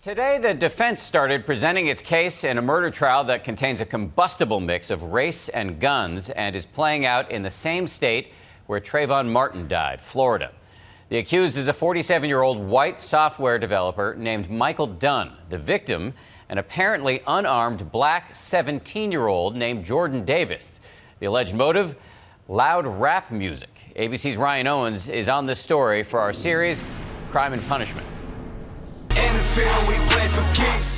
Today, the defense started presenting its case in a murder trial that contains a combustible mix of race and guns and is playing out in the same state where Trayvon Martin died, Florida. The accused is a 47-year-old white software developer named Michael Dunn. The victim, an apparently unarmed black 17-year-old named Jordan Davis. The alleged motive, loud rap music. ABC's Ryan Owens is on this story for our series, Crime and Punishment.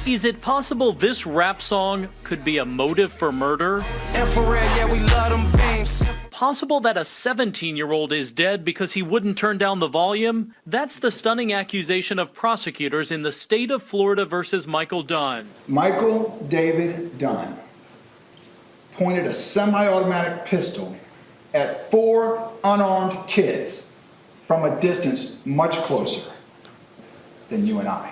Is it possible this rap song could be a motive for murder? Possible that a 17-year-old is dead because he wouldn't turn down the volume? That's the stunning accusation of prosecutors in the state of Florida versus Michael Dunn. Michael David Dunn pointed a semi-automatic pistol at 4 unarmed kids from a distance much closer than you and I,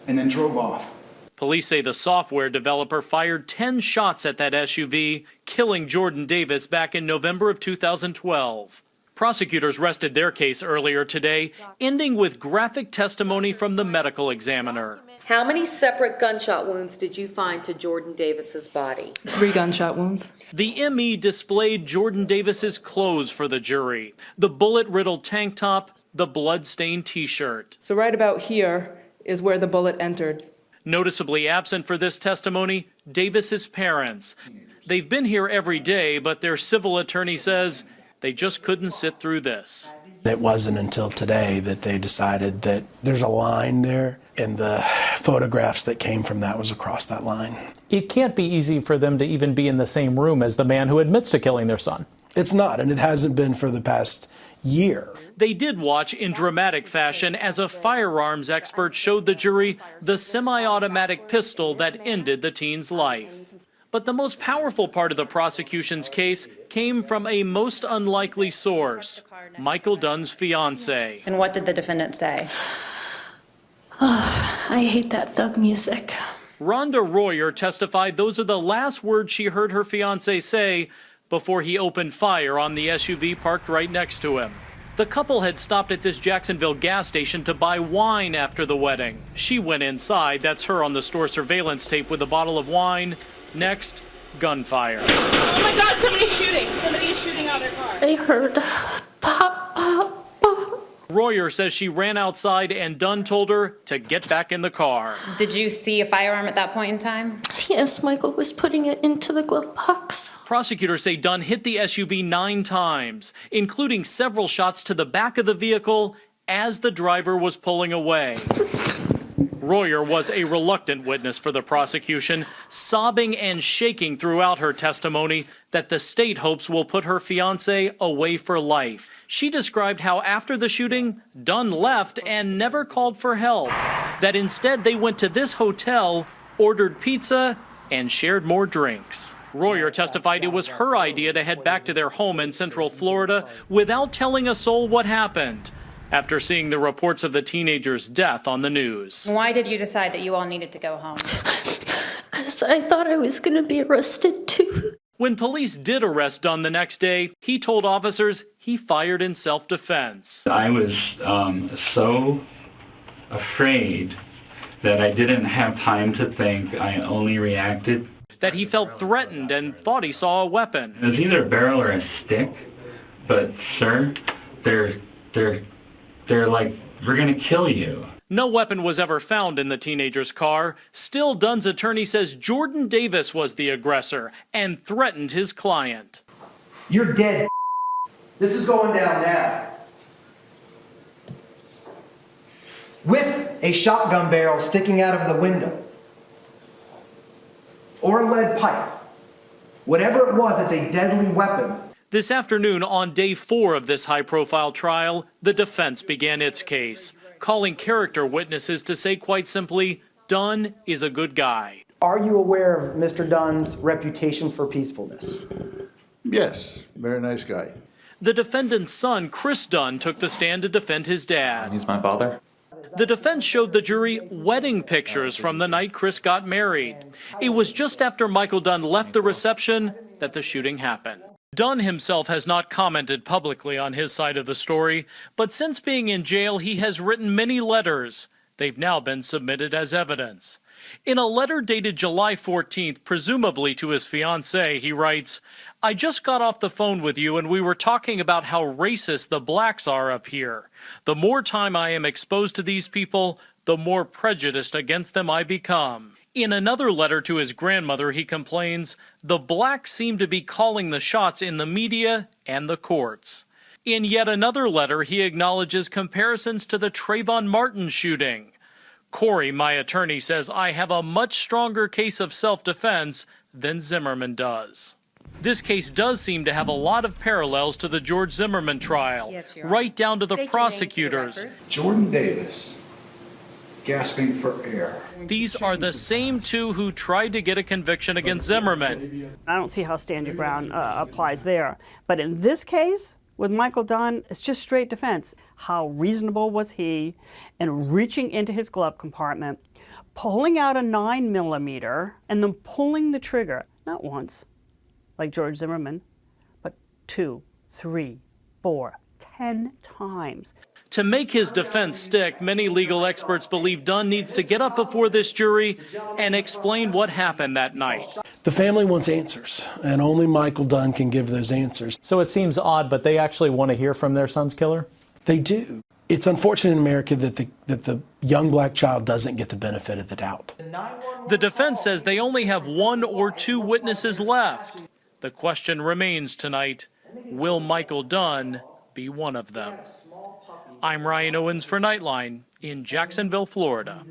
and then drove off. Police say the software developer fired 10 shots at that SUV, killing Jordan Davis back in November of 2012. Prosecutors rested their case earlier today, ending with graphic testimony from the medical examiner. How many separate gunshot wounds did you find to Jordan Davis's body? 3 gunshot wounds. The ME displayed Jordan Davis's clothes for the jury. The bullet-riddled tank top, the blood-stained T-shirt. So right about here is where the bullet entered. Noticeably absent for this testimony, Davis's parents. They've been here every day, but their civil attorney says they just couldn't sit through this. It wasn't until today that they decided that there's a line there, and the photographs that came from that was across that line. It can't be easy for them to even be in the same room as the man who admits to killing their son. It's not, and it hasn't been for the past year. They did watch in dramatic fashion as a firearms expert showed the jury the semi-automatic pistol that ended the teen's life. But the most powerful part of the prosecution's case came from a most unlikely source, Michael Dunn's fiance. And what did the defendant say? Oh, I hate that thug music. Rhonda Royer testified those are the last words she heard her fiance say before he opened fire on the SUV parked right next to him. The couple had stopped at this Jacksonville gas station to buy wine after the wedding. She went inside. That's her on the store surveillance tape with a bottle of wine. Next, gunfire. Oh my God, somebody's shooting. Somebody is shooting out their car. I heard pop, pop, pop. Royer says she ran outside and Dunn told her to get back in the car. Did you see a firearm at that point in time? Yes, Michael was putting it into the glove box. Prosecutors say Dunn hit the SUV 9 times, including several shots to the back of the vehicle as the driver was pulling away. Royer was a reluctant witness for the prosecution, sobbing and shaking throughout her testimony that the state hopes will put her fiancé away for life. She described how after the shooting, Dunn left and never called for help, that instead they went to this hotel, ordered pizza, and shared more drinks. Royer testified it was her idea to head back to their home in Central Florida without telling a soul what happened, after seeing the reports of the teenager's death on the news. Why did you decide that you all needed to go home? Because I thought I was going to be arrested too. When police did arrest Dunn the next day, he told officers he fired in self-defense. I was so afraid that I didn't have time to think. I only reacted. That he felt threatened and thought he saw a weapon. It was either a barrel or a stick, but sir, they're like, we're gonna kill you. No weapon was ever found in the teenager's car. Still, Dunn's attorney says Jordan Davis was the aggressor and threatened his client. You're dead. This is going down now. With a shotgun barrel sticking out of the window. Or a lead pipe. Whatever it was, it's a deadly weapon. This afternoon, on day 4 of this high-profile trial, the defense began its case, calling character witnesses to say quite simply, Dunn is a good guy. Are you aware of Mr. Dunn's reputation for peacefulness? Yes, very nice guy. The defendant's son, Chris Dunn, took the stand to defend his dad. He's my father. The defense showed the jury wedding pictures from the night Chris got married. It was just after Michael Dunn left the reception that the shooting happened. Dunn himself has not commented publicly on his side of the story, but since being in jail, he has written many letters. They've now been submitted as evidence. In a letter dated July 14th, presumably to his fiancée, he writes, "I just got off the phone with you and we were talking about how racist the blacks are up here. The more time I am exposed to these people, the more prejudiced against them I become." In another letter to his grandmother, he complains, "The blacks seem to be calling the shots in the media and the courts." In yet another letter, he acknowledges comparisons to the Trayvon Martin shooting. Corey, my attorney, says I have a much stronger case of self-defense than Zimmerman does. This case does seem to have a lot of parallels to the George Zimmerman trial, right down to the prosecutors. Jordan Davis, gasping for air. These are the same two who tried to get a conviction against Zimmerman. I don't see how stand your ground applies there. But in this case, with Michael Dunn, it's just straight defense. How reasonable was he in reaching into his glove compartment, pulling out a 9mm, and then pulling the trigger, not once, like George Zimmerman, but 2, 3, 4, 10 times. To make his defense stick, many legal experts believe Dunn needs to get up before this jury and explain what happened that night. The family wants answers, and only Michael Dunn can give those answers. So it seems odd, but they actually want to hear from their son's killer? They do. It's unfortunate in America that the young black child doesn't get the benefit of the doubt. The defense says they only have 1 or 2 witnesses left. The question remains tonight, will Michael Dunn be one of them? I'm Ryan Owens for Nightline in Jacksonville, Florida.